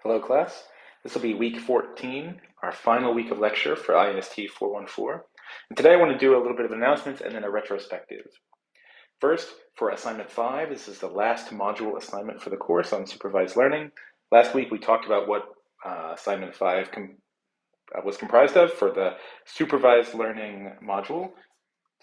Hello class, this will be week 14, our final week of lecture for INST 414. And today I want to do a little bit of announcements and then a retrospective. First, for assignment 5, this is the last module assignment for the course on supervised learning. Last week we talked about what assignment 5 was comprised of for the supervised learning module,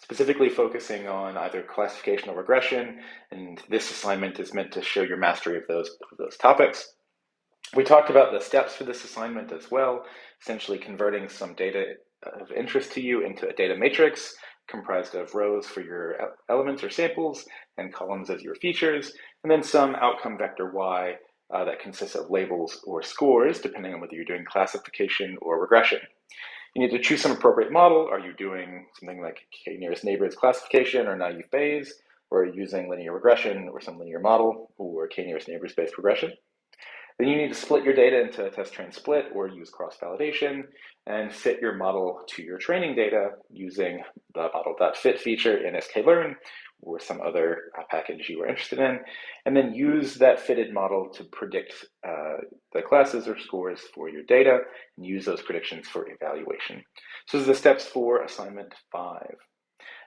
specifically focusing on either classification or regression, and this assignment is meant to show your mastery of those topics. We talked about the steps for this assignment as well, essentially converting some data of interest to you into a data matrix comprised of rows for your elements or samples and columns as your features, and then some outcome vector Y that consists of labels or scores, depending on whether you're doing classification or regression. You need to choose some appropriate model. Are you doing something like k-nearest neighbors classification or naive Bayes, or are you using linear regression or some linear model or k-nearest neighbors based regression? Then you need to split your data into a test train split or use cross-validation and fit your model to your training data using the model.fit feature in sklearn or some other package you are interested in, and then use that fitted model to predict the classes or scores for your data and use those predictions for evaluation. So this is the steps for assignment 5.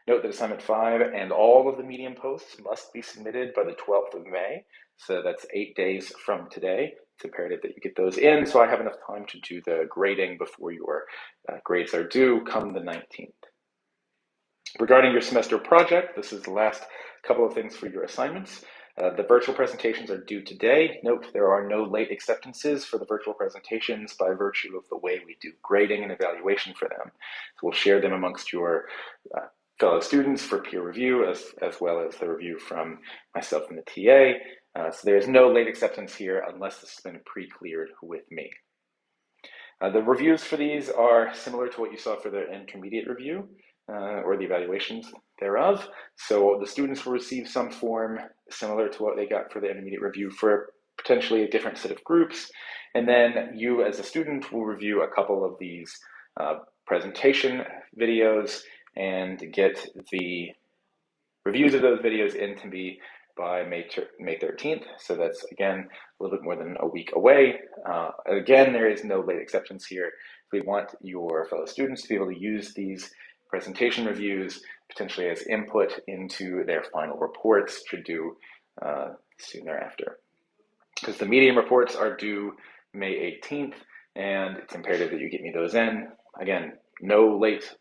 Note that assignment 5 and all of the Medium posts must be submitted by the 12th of May. So that's 8 days from today. It's imperative that you get those in so I have enough time to do the grading before your grades are due come the 19th. Regarding your semester project, this is the last couple of things for your assignments. The virtual presentations are due today. Note there are no late acceptances for the virtual presentations by virtue of the way we do grading and evaluation for them. So we'll share them amongst your fellow students for peer review as well as the review from myself and the TA. So there's no late acceptance here unless this has been pre-cleared with me. The reviews for these are similar to what you saw for the intermediate review or the evaluations thereof. So the students will receive some form similar to what they got for the intermediate review for potentially a different set of groups. And then you as a student will review a couple of these presentation videos and get the reviews of those videos into me by May 13th. So that's, again, a little bit more than a week away. Again, there is no late acceptance here. We want your fellow students to be able to use these presentation reviews potentially as input into their final reports to do soon thereafter. Because the Medium reports are due May 18th, and it's imperative that you get me those in. Again, no late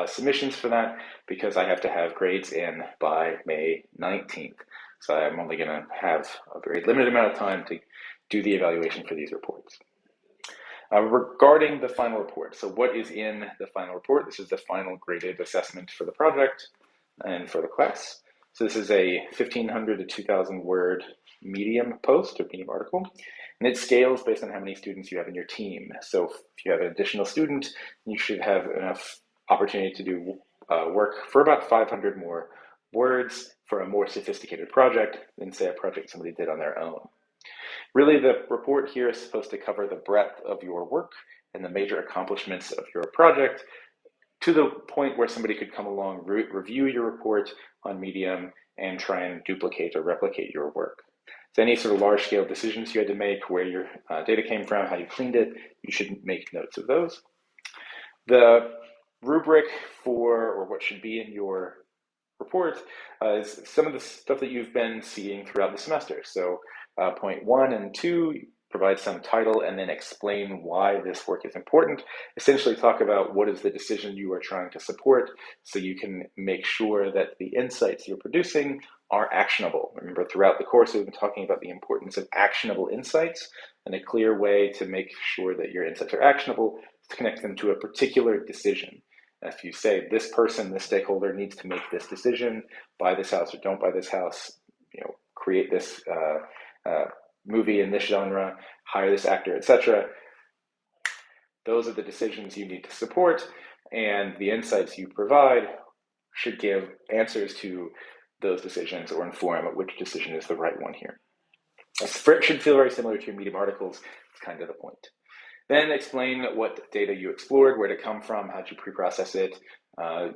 submissions for that because I have to have grades in by May 19th. So I'm only going to have a very limited amount of time to do the evaluation for these reports. Regarding the final report, so what is in the final report? This is the final graded assessment for the project and for the class. So this is a 1,500 to 2,000 word Medium post or Medium article, and it scales based on how many students you have in your team. So if you have an additional student, you should have enough opportunity to do work for about 500 more words for a more sophisticated project than, say, a project somebody did on their own. Really, the report here is supposed to cover the breadth of your work and the major accomplishments of your project to the point where somebody could come along, review your report on Medium, and try and duplicate or replicate your work. So any sort of large-scale decisions you had to make, where your data came from, how you cleaned it, you should make notes of those. The rubric for, or what should be in your report, is some of the stuff that you've been seeing throughout the semester. So point 1 and 2, provide some title and then explain why this work is important. Essentially talk about what is the decision you are trying to support so you can make sure that the insights you're producing are actionable. Remember, throughout the course, we've been talking about the importance of actionable insights, and a clear way to make sure that your insights are actionable is to connect them to a particular decision. If you say this person, this stakeholder needs to make this decision, buy this house or don't buy this house, create this movie in this genre, hire this actor, etc. Those are the decisions you need to support, and the insights you provide should give answers to those decisions or inform which decision is the right one here. It should feel very similar to your Medium articles. It's kind of the point. Then explain what data you explored, where to come from, how did you pre-process it,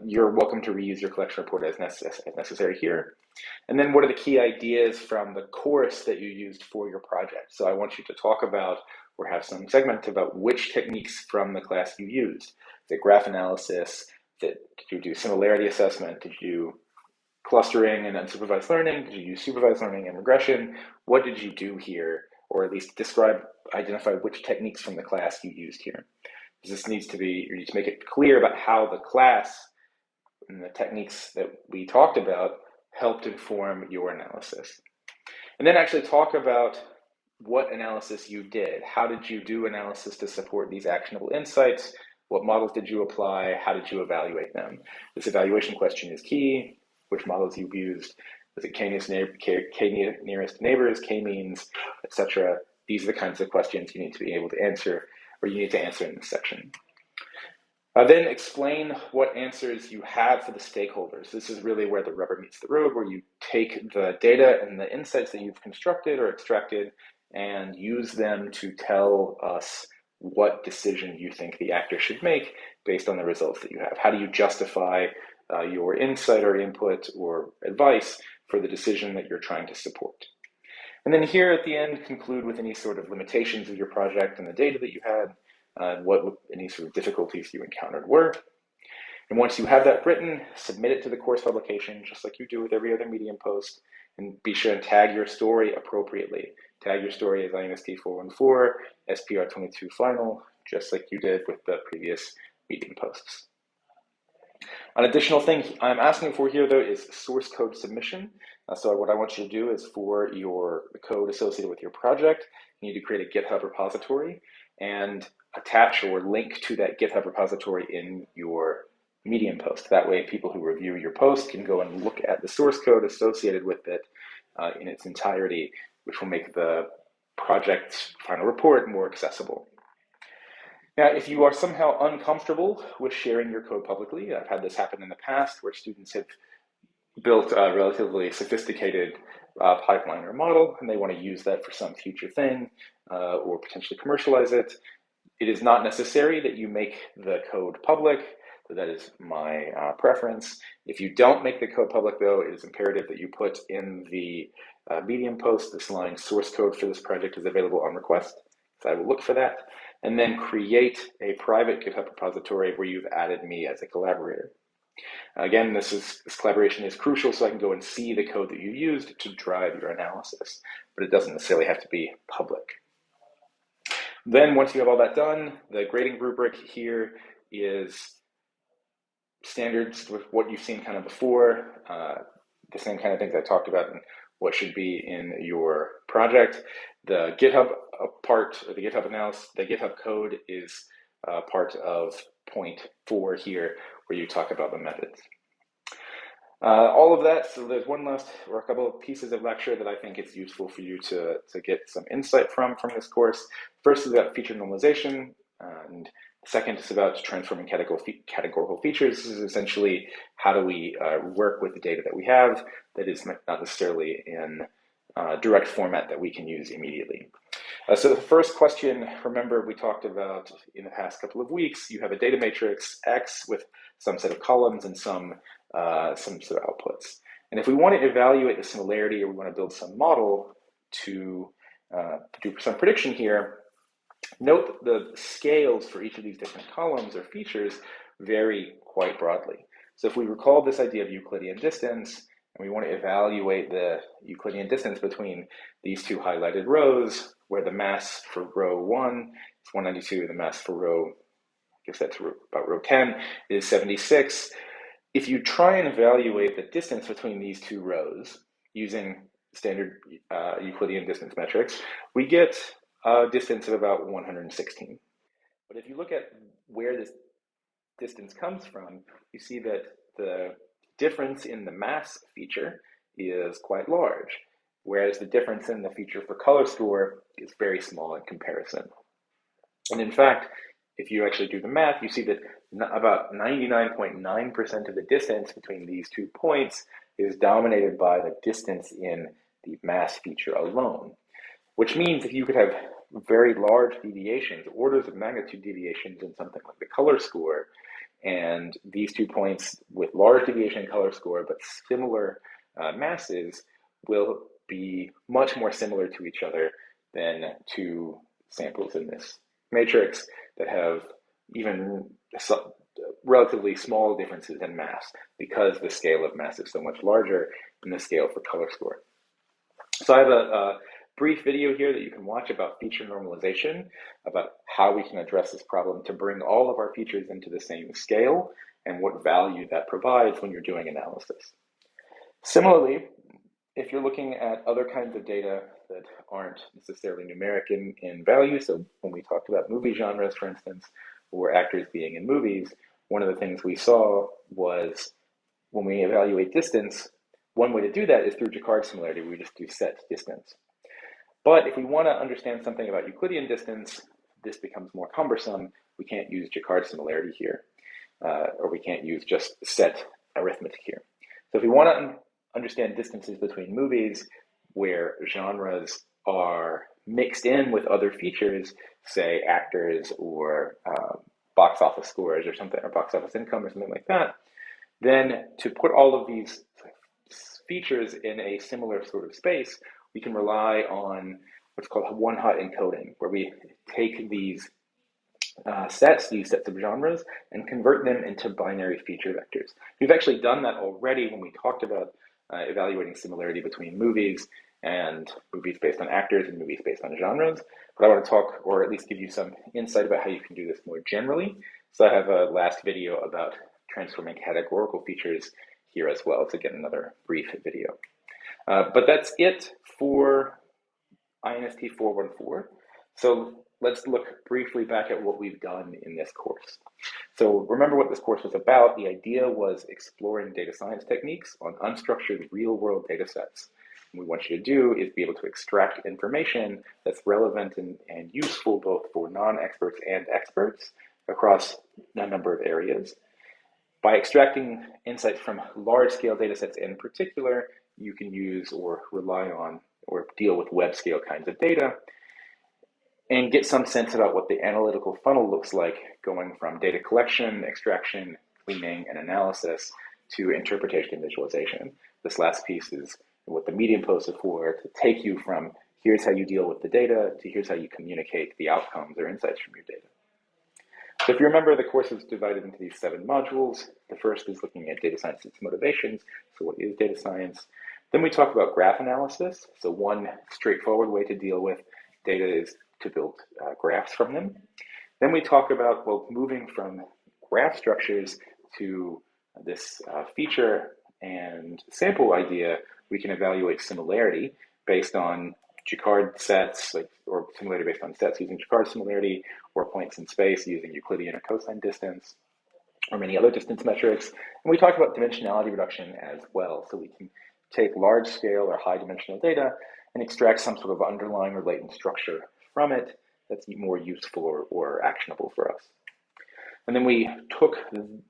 You're welcome to reuse your collection report as necessary here. And then what are the key ideas from the course that you used for your project? So I want you to talk about or have some segment about which techniques from the class you used. Is it graph analysis? Did you do similarity assessment? Did you clustering and unsupervised learning? Did you use supervised learning and regression? What did you do here? Or at least identify which techniques from the class you used here. This needs to be, you need to make it clear about how the class and the techniques that we talked about helped inform your analysis. And then actually talk about what analysis you did. How did you do analysis to support these actionable insights? What models did you apply? How did you evaluate them? This evaluation question is key. Which models you've used? Was it k-nearest neighbors, k-means, etc.? These are the kinds of questions you need to be able to answer, or you need to answer in this section. Then explain what answers you have for the stakeholders. This is really where the rubber meets the road, where you take the data and the insights that you've constructed or extracted and use them to tell us what decision you think the actor should make based on the results that you have. How do you justify your insight or input or advice for the decision that you're trying to support? And then here at the end, conclude with any sort of limitations of your project and the data that you had, and what any sort of difficulties you encountered were. And once you have that written, submit it to the course publication, just like you do with every other Medium post, and be sure and tag your story appropriately. Tag your story as INST 414, SPR 22 final, just like you did with the previous Medium posts. An additional thing I'm asking for here, though, is source code submission. So what I want you to do is for the code associated with your project, you need to create a GitHub repository and attach or link to that GitHub repository in your Medium post. That way, people who review your post can go and look at the source code associated with it in its entirety, which will make the project's final report more accessible. Now, if you are somehow uncomfortable with sharing your code publicly, I've had this happen in the past where students have built a relatively sophisticated pipeline or model, and they want to use that for some future thing or potentially commercialize it. It is not necessary that you make the code public. That is my preference. If you don't make the code public, though, it is imperative that you put in the Medium post this line: source code for this project is available on request. So I will look for that, and then create a private GitHub repository where you've added me as a collaborator. Again, this collaboration is crucial so I can go and see the code that you used to drive your analysis, but it doesn't necessarily have to be public. Then once you have all that done, the grading rubric here is standards with what you've seen kind of before, the same kind of things I talked about and what should be in your project. The GitHub part, or the GitHub analysis, the GitHub code is part of point 4 here, where you talk about the methods. All of that, so there's one last or a couple of pieces of lecture that I think it's useful for you to get some insight from this course. First is about feature normalization, and second is about transforming categorical features. This is essentially how do we work with the data that we have that is not necessarily in direct format that we can use immediately. So the first question, remember we talked about in the past couple of weeks, you have a data matrix X with some set of columns and some sort of outputs. And if we want to evaluate the similarity or we want to build some model to do some prediction here, note the scales for each of these different columns or features vary quite broadly. So if we recall this idea of Euclidean distance, and we want to evaluate the Euclidean distance between these two highlighted rows, where the mass for row 1 is 192, the mass for row, I guess that's about row 10, is 76. If you try and evaluate the distance between these two rows using standard Euclidean distance metrics, we get a distance of about 116. But if you look at where this distance comes from, you see that the difference in the mass feature is quite large, whereas the difference in the feature for color score is very small in comparison. And in fact, if you actually do the math, you see that about 99.9% of the distance between these 2 points is dominated by the distance in the mass feature alone, which means if you could have very large deviations, orders of magnitude deviations in something like the color score, And these 2 points with large deviation in color score but similar masses will be much more similar to each other than 2 samples in this matrix that have even relatively small differences in mass, because the scale of mass is so much larger than the scale for color score. So I have a brief video here that you can watch about feature normalization, about how we can address this problem to bring all of our features into the same scale and what value that provides when you're doing analysis. Similarly, if you're looking at other kinds of data that aren't necessarily numeric in value, so when we talked about movie genres, for instance, or actors being in movies, one of the things we saw was when we evaluate distance, one way to do that is through Jaccard similarity. We just do set distance. But if we want to understand something about Euclidean distance, this becomes more cumbersome. We can't use Jaccard similarity here, or we can't use just set arithmetic here. So if we want to understand distances between movies where genres are mixed in with other features, say actors or box office scores or something, or box office income or something like that, then to put all of these features in a similar sort of space, we can rely on what's called one-hot encoding, where we take these sets of genres, and convert them into binary feature vectors. We've actually done that already when we talked about evaluating similarity between movies and movies based on actors and movies based on genres. But I want to talk, or at least give you some insight about how you can do this more generally. So I have a last video about transforming categorical features here as well. So again, another brief video. But that's it for INST 414. So let's look briefly back at what we've done in this course. So remember what this course was about. The idea was exploring data science techniques on unstructured real-world data sets. What we want you to do is be able to extract information that's relevant and useful both for non-experts and experts across a number of areas. By extracting insights from large-scale data sets in particular, you can use or rely on or deal with web-scale kinds of data and get some sense about what the analytical funnel looks like, going from data collection, extraction, cleaning, and analysis to interpretation and visualization. This last piece is what the Medium post is for, to take you from here's how you deal with the data to here's how you communicate the outcomes or insights from your data. So if you remember, the course is divided into these 7 modules. The first is looking at data science and its motivations. So what is data science? Then we talk about graph analysis. So one straightforward way to deal with data is to build graphs from them. Then we talk about, well, moving from graph structures to this feature and sample idea, we can evaluate similarity based on Jaccard sets, or similarity based on sets using Jaccard similarity, or points in space using Euclidean or cosine distance, or many other distance metrics. And we talk about dimensionality reduction as well. So we can take large scale or high dimensional data and extract some sort of underlying or latent structure from it that's more useful or actionable for us. And then we took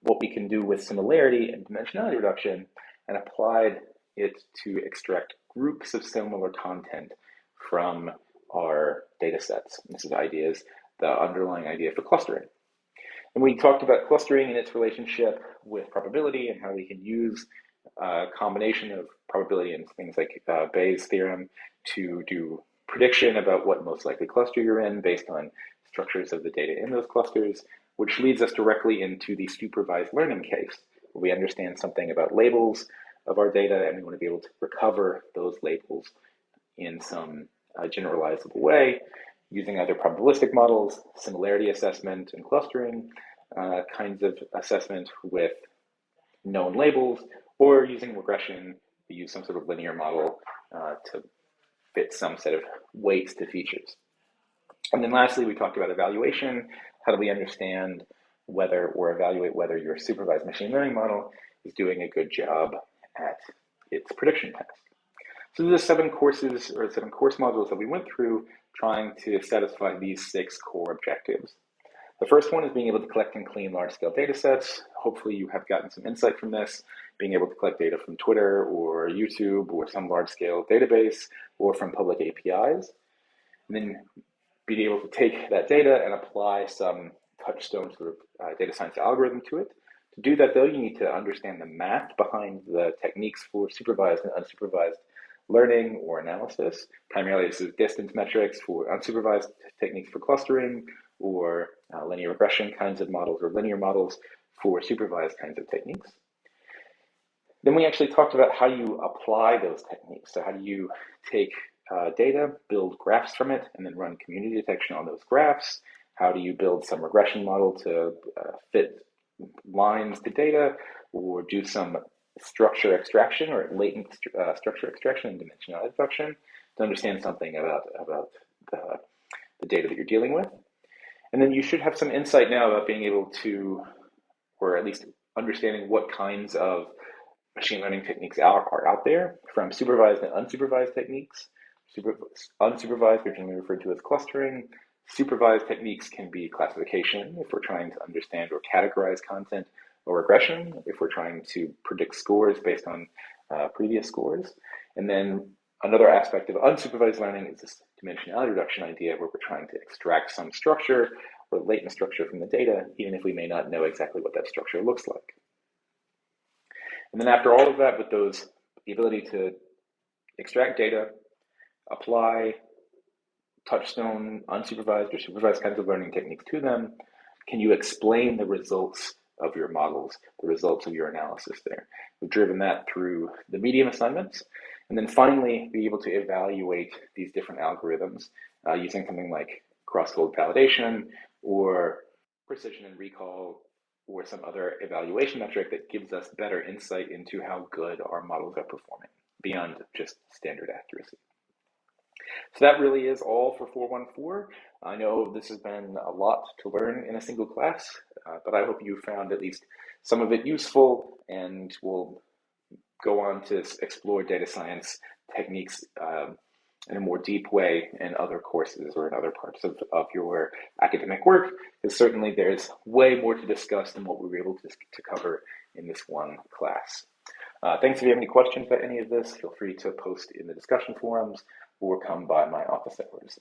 what we can do with similarity and dimensionality reduction and applied it to extract groups of similar content from our data sets. This is the underlying idea for clustering. And we talked about clustering and its relationship with probability and how we can use a combination of probability and things like Bayes' theorem to do prediction about what most likely cluster you're in based on structures of the data in those clusters, which leads us directly into the supervised learning case, where we understand something about labels of our data and we want to be able to recover those labels in some generalizable way using either probabilistic models, similarity assessment, and clustering kinds of assessment with known labels, or using regression to use some sort of linear model to fit some set of weights to features. And then lastly, we talked about evaluation. How do we understand whether, or evaluate whether your supervised machine learning model is doing a good job at its prediction task? So there's 7 courses, or 7 course modules that we went through trying to satisfy these 6 core objectives. The first one is being able to collect and clean large-scale data sets. Hopefully you have gotten some insight from this, being able to collect data from Twitter or YouTube or some large-scale database or from public APIs. And then be able to take that data and apply some touchstone sort of data science algorithm to it To do that, though, you need to understand the math behind the techniques for supervised and unsupervised learning or analysis. Primarily, this is distance metrics for unsupervised techniques for clustering, or linear regression kinds of models, or linear models for supervised kinds of techniques. Then we actually talked about how you apply those techniques. So how do you take data, build graphs from it, and then run community detection on those graphs? How do you build some regression model to fit lines to data, or do some structure extraction or latent structure extraction and dimensionality deduction to understand something about the data that you're dealing with? And then you should have some insight now about being able to, or at least understanding what kinds of machine learning techniques are out there, from supervised and unsupervised techniques. Unsupervised, which can be referred to as clustering. Supervised techniques can be classification, if we're trying to understand or categorize content, or regression, if we're trying to predict scores based on previous scores. And then another aspect of unsupervised learning is this dimensionality reduction idea, where we're trying to extract some structure or latent structure from the data, even if we may not know exactly what that structure looks like. And then after all of that, with the ability to extract data, apply touchstone, unsupervised, or supervised kinds of learning techniques to them, can you explain the results of your models, the results of your analysis there? We've driven that through the medium assignments. And then finally, be able to evaluate these different algorithms using something like cross-fold validation, or precision and recall, or some other evaluation metric that gives us better insight into how good our models are performing beyond just standard accuracy. So that really is all for 414. I know this has been a lot to learn in a single class, but I hope you found at least some of it useful, and we'll go on to explore data science techniques in a more deep way in other courses or in other parts of your academic work, because certainly there's way more to discuss than what we were able to cover in this one class. Thanks. If you have any questions about any of this, feel free to post in the discussion forums or come by my office hours.